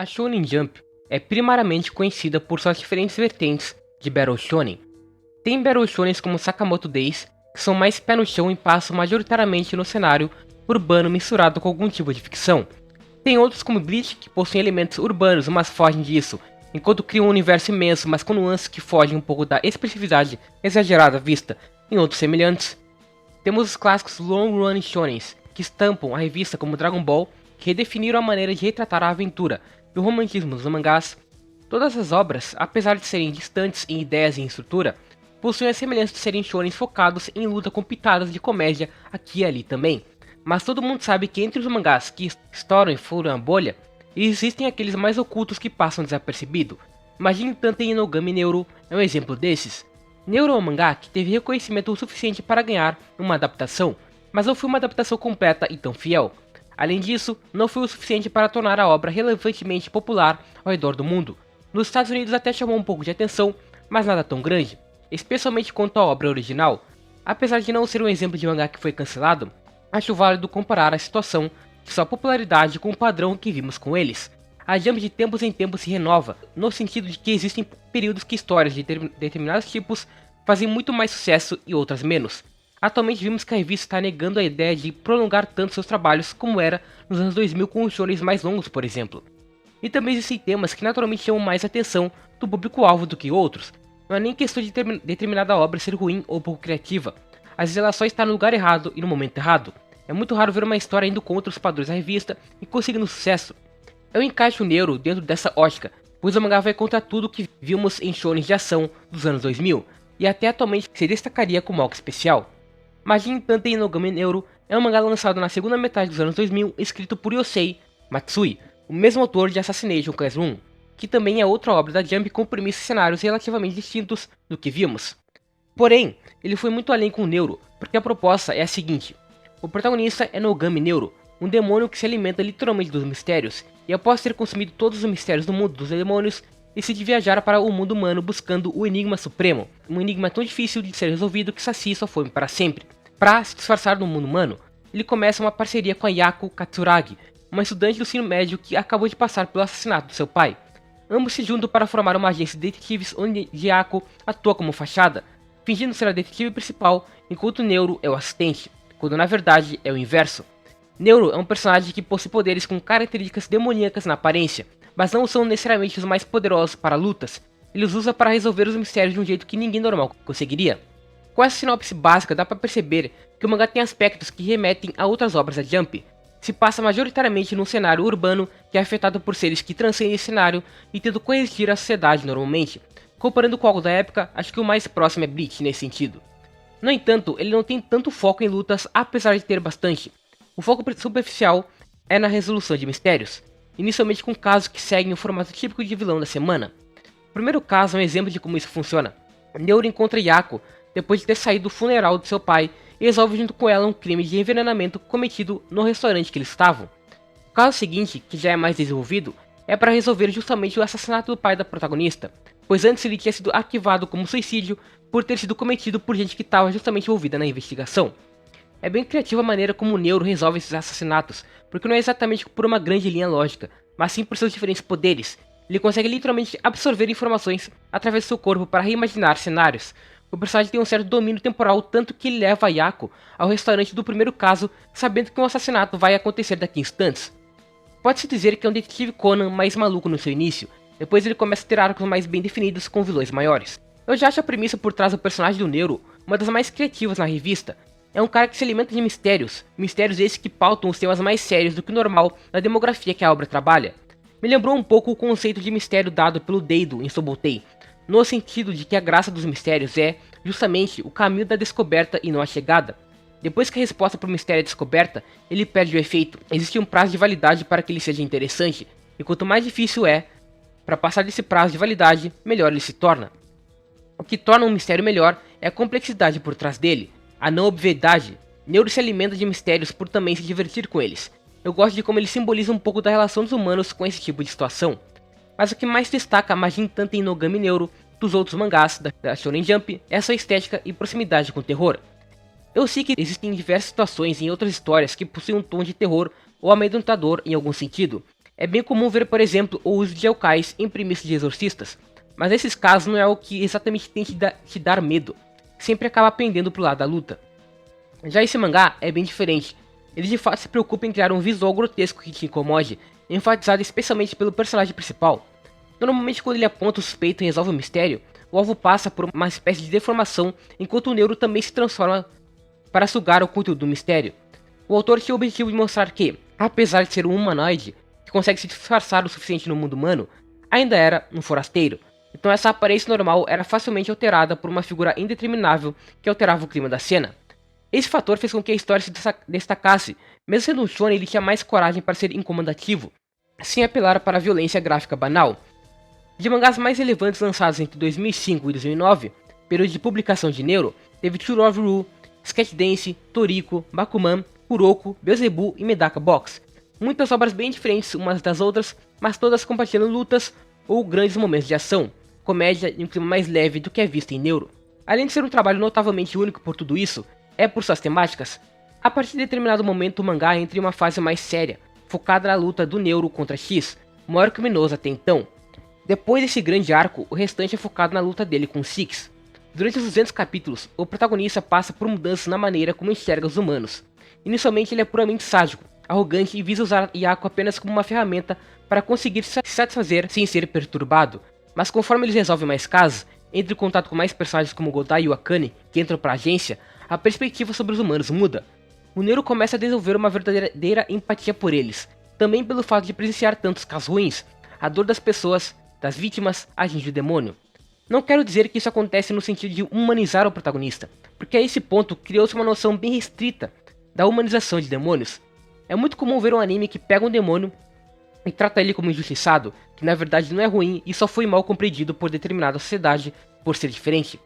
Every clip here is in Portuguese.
A Shonen Jump é primariamente conhecida por suas diferentes vertentes de Battle Shonen. Tem Battle Shonens como Sakamoto Days, que são mais pé no chão e passam majoritariamente no cenário urbano misturado com algum tipo de ficção. Tem outros como Bleach, que possuem elementos urbanos, mas fogem disso, enquanto criam um universo imenso, mas com nuances que fogem um pouco da expressividade exagerada vista em outros semelhantes. Temos os clássicos Long Run Shonens, que estampam a revista como Dragon Ball, que redefiniram a maneira de retratar a aventura e o romantismo dos mangás. Todas as obras, apesar de serem distantes em ideias e em estrutura, possuem a semelhança de serem shonens focados em luta com pitadas de comédia aqui e ali também. Mas todo mundo sabe que entre os mangás que estouram e furam a bolha, existem aqueles mais ocultos que passam desapercebido. Imagine Tanten no Gami Neuro é um exemplo desses. Neuro é um mangá que teve reconhecimento o suficiente para ganhar uma adaptação, mas não foi uma adaptação completa e tão fiel. Além disso, não foi o suficiente para tornar a obra relevantemente popular ao redor do mundo. Nos Estados Unidos até chamou um pouco de atenção, mas nada tão grande, especialmente quanto à obra original. Apesar de não ser um exemplo de mangá que foi cancelado, acho válido comparar a situação de sua popularidade com o padrão que vimos com eles. A Jump de tempos em tempos se renova, no sentido de que existem períodos que histórias de determinados tipos fazem muito mais sucesso e outras menos. Atualmente vimos que a revista está negando a ideia de prolongar tanto seus trabalhos como era nos anos 2000 com os shonens mais longos, por exemplo. E também existem temas que naturalmente chamam mais atenção do público-alvo do que outros. Não é nem questão de determinada obra ser ruim ou pouco criativa. Às vezes ela só está no lugar errado e no momento errado. É muito raro ver uma história indo contra os padrões da revista e conseguindo sucesso. Eu encaixo o Neuro dentro dessa ótica, pois o mangá vai contra tudo que vimos em shonens de ação dos anos 2000, e até atualmente se destacaria como algo especial. Majin Tanten no Gami Neuro é um mangá lançado na segunda metade dos anos 2000, escrito por Yosei Matsui, o mesmo autor de Assassination Classroom, que também é outra obra da Jump com premissas e cenários relativamente distintos do que vimos. Porém, ele foi muito além com o Neuro, porque a proposta é a seguinte: o protagonista é Nogami Neuro, um demônio que se alimenta literalmente dos mistérios, e após ter consumido todos os mistérios do mundo dos demônios, decide viajar para o mundo humano buscando o Enigma Supremo, um enigma tão difícil de ser resolvido que sacia sua fome para sempre. Para se disfarçar no mundo humano, ele começa uma parceria com a Yako Katsuragi, uma estudante do ensino médio que acabou de passar pelo assassinato do seu pai. Ambos se juntam para formar uma agência de detetives onde Yako atua como fachada, fingindo ser a detetive principal, enquanto Neuro é o assistente, quando na verdade é o inverso. Neuro é um personagem que possui poderes com características demoníacas na aparência, mas não são necessariamente os mais poderosos para lutas. Ele os usa para resolver os mistérios de um jeito que ninguém normal conseguiria. Com essa sinopse básica dá para perceber que o mangá tem aspectos que remetem a outras obras da Jump. Se passa majoritariamente num cenário urbano que é afetado por seres que transcendem esse cenário e tendo coexistir a sociedade normalmente. Comparando com algo da época, acho que o mais próximo é Bleach nesse sentido. No entanto, ele não tem tanto foco em lutas, apesar de ter bastante. O foco superficial é na resolução de mistérios, inicialmente com casos que seguem o formato típico de vilão da semana. O primeiro caso é um exemplo de como isso funciona. Neuro encontra Yako depois de ter saído do funeral de seu pai e resolve junto com ela um crime de envenenamento cometido no restaurante que eles estavam. O caso seguinte, que já é mais desenvolvido, é para resolver justamente o assassinato do pai da protagonista, pois antes ele tinha sido arquivado como suicídio por ter sido cometido por gente que estava justamente envolvida na investigação. É bem criativa a maneira como o Neuro resolve esses assassinatos, porque não é exatamente por uma grande linha lógica, mas sim por seus diferentes poderes. Ele consegue literalmente absorver informações através do seu corpo para reimaginar cenários. O personagem tem um certo domínio temporal, tanto que ele leva a Yako ao restaurante do primeiro caso, sabendo que um assassinato vai acontecer daqui a instantes. Pode-se dizer que é um detetive Conan mais maluco no seu início, depois ele começa a ter arcos mais bem definidos com vilões maiores. Eu já acho a premissa por trás do personagem do Neuro uma das mais criativas na revista. É um cara que se alimenta de mistérios esses que pautam os temas mais sérios do que o normal na demografia que a obra trabalha. Me lembrou um pouco o conceito de mistério dado pelo Deido em Sobotei, no sentido de que a graça dos mistérios é, justamente, o caminho da descoberta e não a chegada. Depois que a resposta para o mistério é descoberta, ele perde o efeito. Existe um prazo de validade para que ele seja interessante, e quanto mais difícil é, para passar desse prazo de validade, melhor ele se torna. O que torna um mistério melhor é a complexidade por trás dele, a não obviedade. Neuro se alimenta de mistérios por também se divertir com eles. Eu gosto de como ele simboliza um pouco da relação dos humanos com esse tipo de situação. Mas o que mais destaca Majin Tanten no Gami Neuro dos outros mangás da Shonen Jump é sua estética e proximidade com o terror. Eu sei que existem diversas situações em outras histórias que possuem um tom de terror ou amedrontador em algum sentido, É bem comum ver, por exemplo, o uso de yokais em premissas de exorcistas, mas nesses casos não é o que exatamente tem te dar medo, sempre acaba pendendo pro lado da luta. Já esse mangá é bem diferente, ele de fato se preocupa em criar um visual grotesco que te incomode, enfatizado especialmente pelo personagem principal. Normalmente quando ele aponta o suspeito e resolve o mistério, o alvo passa por uma espécie de deformação, enquanto o neuro também se transforma para sugar o conteúdo do mistério. O autor tinha o objetivo de mostrar que, apesar de ser um humanoide, que consegue se disfarçar o suficiente no mundo humano, ainda era um forasteiro. Então essa aparência normal era facilmente alterada por uma figura indeterminável que alterava o clima da cena. Esse fator fez com que a história se destacasse, mesmo sendo um shonen ele tinha mais coragem para ser incomodativo, sem apelar para a violência gráfica banal. De mangás mais relevantes lançados entre 2005 e 2009, período de publicação de Neuro, teve To Love Ru, Sketch Dance, Toriko, Bakuman, Kuroko, Beelzebub e Medaka Box. Muitas obras bem diferentes umas das outras, mas todas compartilhando lutas ou grandes momentos de ação, comédia e um clima mais leve do que é visto em Neuro. Além de ser um trabalho notavelmente único por tudo isso, é por suas temáticas. A partir de determinado momento o mangá entra em uma fase mais séria, focada na luta do Neuro contra X, o maior criminoso até então. Depois desse grande arco, o restante é focado na luta dele com Six. Durante os 200 capítulos, o protagonista passa por mudanças na maneira como enxerga os humanos. Inicialmente ele é puramente sádico, arrogante e visa usar Yako apenas como uma ferramenta para conseguir se satisfazer sem ser perturbado. Mas conforme ele resolve mais casos, entra em contato com mais personagens como Godai e Wakane, que entram para a agência, a perspectiva sobre os humanos muda. O Neuro começa a desenvolver uma verdadeira empatia por eles, também pelo fato de presenciar tantos casos ruins. A dor das pessoas, das vítimas, atinge o demônio. Não quero dizer que isso acontece no sentido de humanizar o protagonista, porque a esse ponto criou-se uma noção bem restrita da humanização de demônios. É muito comum ver um anime que pega um demônio e trata ele como injustiçado, que na verdade não é ruim e só foi mal compreendido por determinada sociedade por ser diferente.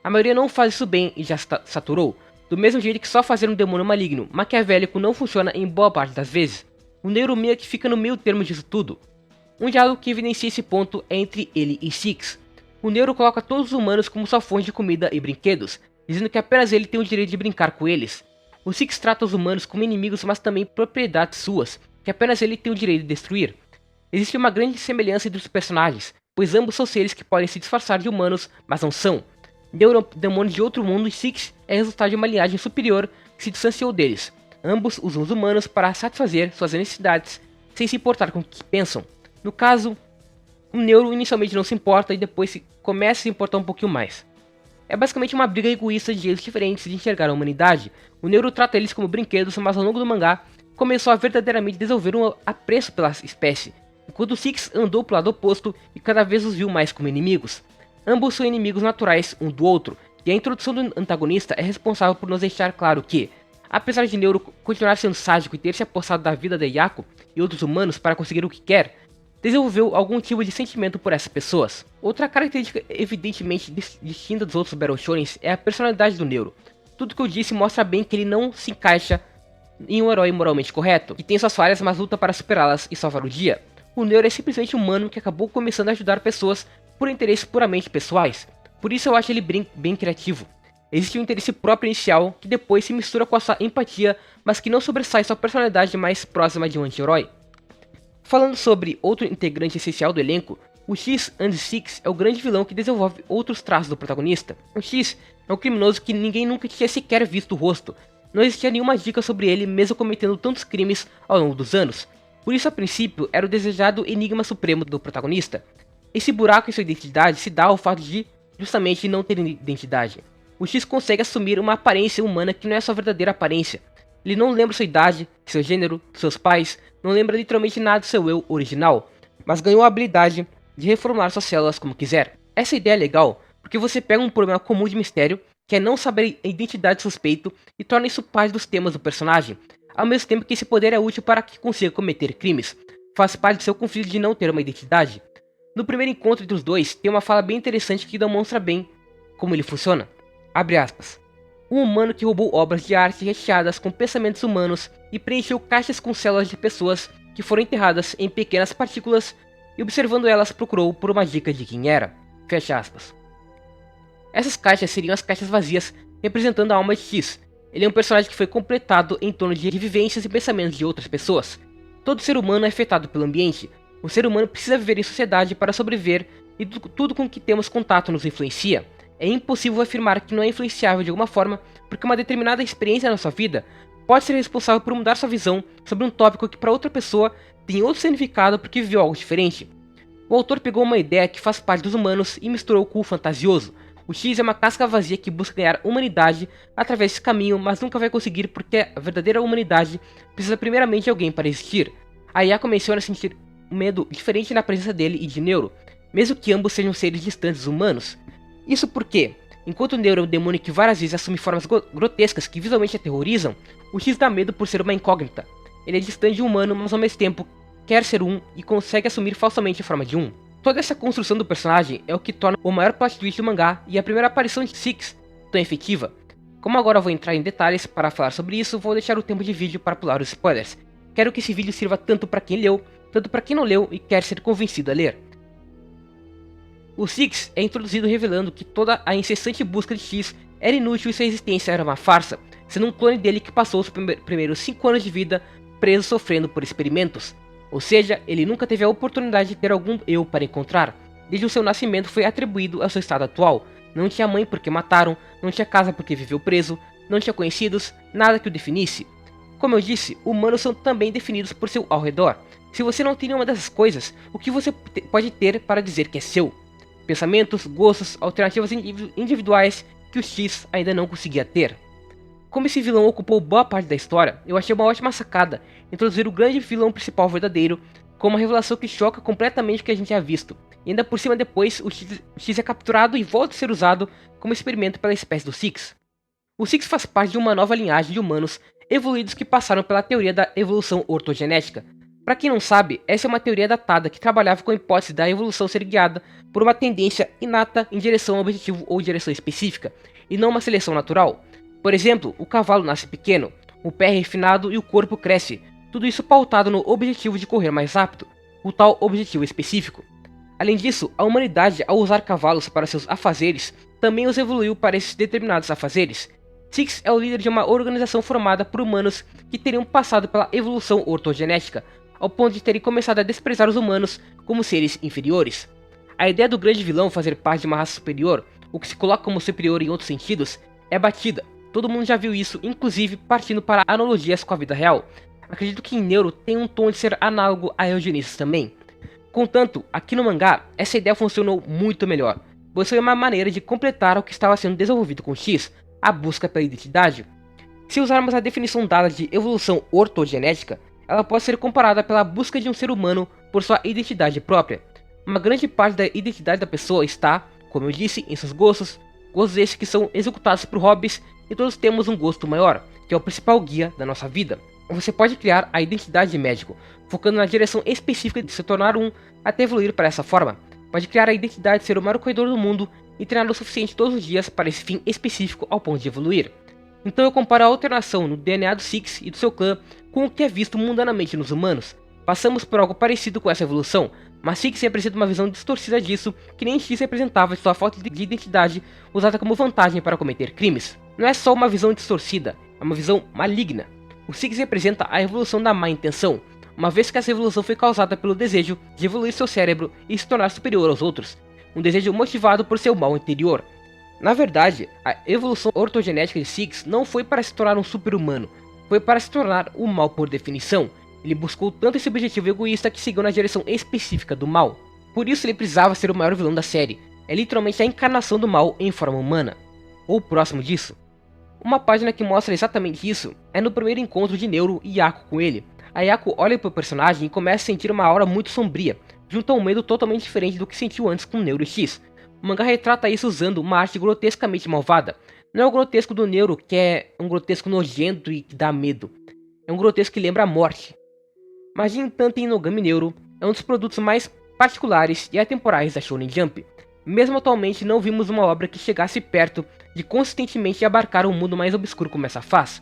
A maioria não faz isso bem e já saturou, do mesmo jeito que só fazer um demônio maligno, maquiavélico não funciona em boa parte das vezes. O Neuro meio que fica no meio termo disso tudo. Um diálogo que evidencia esse ponto é entre ele e Six. O Neuro coloca todos os humanos como sua fonte de comida e brinquedos, dizendo que apenas ele tem o direito de brincar com eles. O Six trata os humanos como inimigos, mas também propriedades suas, que apenas ele tem o direito de destruir. Existe uma grande semelhança entre os personagens, pois ambos são seres que podem se disfarçar de humanos, mas não são. Neuro é um demônio de outro mundo e Six é resultado de uma linhagem superior que se distanciou deles. Ambos usam os humanos para satisfazer suas necessidades, sem se importar com o que pensam. No caso, o Neuro inicialmente não se importa e depois começa a se importar um pouquinho mais. É basicamente uma briga egoísta de jeitos diferentes de enxergar a humanidade. O Neuro trata eles como brinquedos, mas ao longo do mangá, começou a verdadeiramente desenvolver um apreço pela espécie, enquanto Six andou pro lado oposto e cada vez os viu mais como inimigos. Ambos são inimigos naturais um do outro, e a introdução do antagonista é responsável por nos deixar claro que, apesar de Neuro continuar sendo sádico e ter se apossado da vida de Yako e outros humanos para conseguir o que quer, desenvolveu algum tipo de sentimento por essas pessoas. Outra característica evidentemente distinta dos outros Battle Shonens é a personalidade do Neuro. Tudo que eu disse mostra bem que ele não se encaixa em um herói moralmente correto, que tem suas falhas mas luta para superá-las e salvar o dia. O Neuro é simplesmente um humano que acabou começando a ajudar pessoas por interesses puramente pessoais. Por isso eu acho ele bem criativo. Existe um interesse próprio inicial que depois se mistura com a sua empatia, mas que não sobressai sua personalidade mais próxima de um anti-herói. Falando sobre outro integrante essencial do elenco, o X and Six é o grande vilão que desenvolve outros traços do protagonista. O X é um criminoso que ninguém nunca tinha sequer visto o rosto. Não existia nenhuma dica sobre ele mesmo cometendo tantos crimes ao longo dos anos. Por isso a princípio era o desejado enigma supremo do protagonista. Esse buraco em sua identidade se dá ao fato de justamente não ter identidade. O X consegue assumir uma aparência humana que não é sua verdadeira aparência. Ele não lembra sua idade, seu gênero, seus pais, não lembra literalmente nada do seu eu original, mas ganhou a habilidade de reformular suas células como quiser. Essa ideia é legal, porque você pega um problema comum de mistério, que é não saber a identidade do suspeito, e torna isso parte dos temas do personagem, ao mesmo tempo que esse poder é útil para que consiga cometer crimes. Faz parte do seu conflito de não ter uma identidade. No primeiro encontro entre os dois, tem uma fala bem interessante que demonstra bem como ele funciona. Abre aspas. Um humano que roubou obras de arte recheadas com pensamentos humanos e preencheu caixas com células de pessoas que foram enterradas em pequenas partículas e observando elas procurou por uma dica de quem era. Fecha aspas. Essas caixas seriam as caixas vazias representando a alma de X. Ele é um personagem que foi completado em torno de vivências e pensamentos de outras pessoas. Todo ser humano é afetado pelo ambiente. O ser humano precisa viver em sociedade para sobreviver e tudo com que temos contato nos influencia. É impossível afirmar que não é influenciável de alguma forma, porque uma determinada experiência na sua vida pode ser responsável por mudar sua visão sobre um tópico que para outra pessoa tem outro significado porque viveu algo diferente. O autor pegou uma ideia que faz parte dos humanos e misturou com o fantasioso. O X é uma casca vazia que busca ganhar humanidade através desse caminho, mas nunca vai conseguir porque a verdadeira humanidade precisa primeiramente de alguém para existir. A Yako menciona sentir um medo diferente na presença dele e de Neuro, mesmo que ambos sejam seres distantes dos humanos. Isso porque, enquanto Neuro é um demônio que várias vezes assume formas grotescas que visualmente aterrorizam, o X dá medo por ser uma incógnita. Ele é distante de um humano, mas ao mesmo tempo quer ser um e consegue assumir falsamente a forma de um. Toda essa construção do personagem é o que torna o maior plot twist do mangá e a primeira aparição de Six tão efetiva. Como agora vou entrar em detalhes para falar sobre isso, vou deixar o tempo de vídeo para pular os spoilers. Quero que esse vídeo sirva tanto para quem leu, tanto para quem não leu e quer ser convencido a ler. O Six é introduzido revelando que toda a incessante busca de X era inútil e sua existência era uma farsa, sendo um clone dele que passou os primeiros 5 anos de vida preso sofrendo por experimentos. Ou seja, ele nunca teve a oportunidade de ter algum eu para encontrar. Desde o seu nascimento foi atribuído ao seu estado atual. Não tinha mãe porque mataram, não tinha casa porque viveu preso, não tinha conhecidos, nada que o definisse. Como eu disse, humanos são também definidos por seu ao redor. Se você não tem nenhuma dessas coisas, o que você pode ter para dizer que é seu? Pensamentos, gostos, alternativas individuais que o X ainda não conseguia ter. Como esse vilão ocupou boa parte da história, eu achei uma ótima sacada introduzir o grande vilão principal verdadeiro com uma revelação que choca completamente o que a gente tinha visto. E ainda por cima depois, o X é capturado e volta a ser usado como experimento pela espécie do Six. O Six faz parte de uma nova linhagem de humanos evoluídos que passaram pela teoria da evolução ortogenética. Para quem não sabe, essa é uma teoria datada que trabalhava com a hipótese da evolução ser guiada por uma tendência inata em direção a um objetivo ou direção específica, e não uma seleção natural. Por exemplo, o cavalo nasce pequeno, o pé é refinado e o corpo cresce, tudo isso pautado no objetivo de correr mais rápido, o tal objetivo específico. Além disso, a humanidade, ao usar cavalos para seus afazeres, também os evoluiu para esses determinados afazeres. Six é o líder de uma organização formada por humanos que teriam passado pela evolução ortogenética, ao ponto de terem começado a desprezar os humanos como seres inferiores. A ideia do grande vilão fazer parte de uma raça superior, o que se coloca como superior em outros sentidos, é batida. Todo mundo já viu isso, inclusive partindo para analogias com a vida real. Acredito que em Neuro tem um tom de ser análogo a Eugênios também. Contanto, aqui no mangá, essa ideia funcionou muito melhor, pois foi uma maneira de completar o que estava sendo desenvolvido com X, a busca pela identidade. Se usarmos a definição dada de evolução ortogenética, ela pode ser comparada pela busca de um ser humano por sua identidade própria. Uma grande parte da identidade da pessoa está, como eu disse, em seus gostos esses que são executados por hobbies, e todos temos um gosto maior, que é o principal guia da nossa vida. Você pode criar a identidade de médico, focando na direção específica de se tornar um, até evoluir para essa forma. Pode criar a identidade de ser o maior corredor do mundo e treinar o suficiente todos os dias para esse fim específico ao ponto de evoluir. Então eu comparo a alteração no DNA do Six e do seu clã com o que é visto mundanamente nos humanos. Passamos por algo parecido com essa evolução, mas Six representa uma visão distorcida disso que nem X representava de sua falta de identidade usada como vantagem para cometer crimes. Não é só uma visão distorcida, é uma visão maligna. O Six representa a evolução da má intenção, uma vez que essa evolução foi causada pelo desejo de evoluir seu cérebro e se tornar superior aos outros, um desejo motivado por seu mal interior. Na verdade, a evolução ortogenética de Six não foi para se tornar um super-humano, foi para se tornar o mal por definição. Ele buscou tanto esse objetivo egoísta que seguiu na direção específica do mal. Por isso ele precisava ser o maior vilão da série, é literalmente a encarnação do mal em forma humana, ou próximo disso. Uma página que mostra exatamente isso é no primeiro encontro de Neuro e Yako com ele. A Yako olha para o personagem e começa a sentir uma aura muito sombria, junto a um medo totalmente diferente do que sentiu antes com Neuro X. O mangá retrata isso usando uma arte grotescamente malvada. Não é o grotesco do Neuro, que é um grotesco nojento e que dá medo. É um grotesco que lembra a morte. Magia Tanto em Inogami Neuro é um dos produtos mais particulares e atemporais da Shonen Jump. Mesmo atualmente não vimos uma obra que chegasse perto de consistentemente abarcar um mundo mais obscuro como essa faz.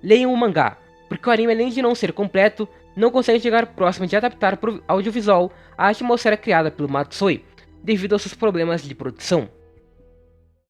Leiam o mangá, porque o anime além de não ser completo, não consegue chegar próximo de adaptar para o audiovisual a atmosfera criada pelo Matsui, devido aos seus problemas de produção.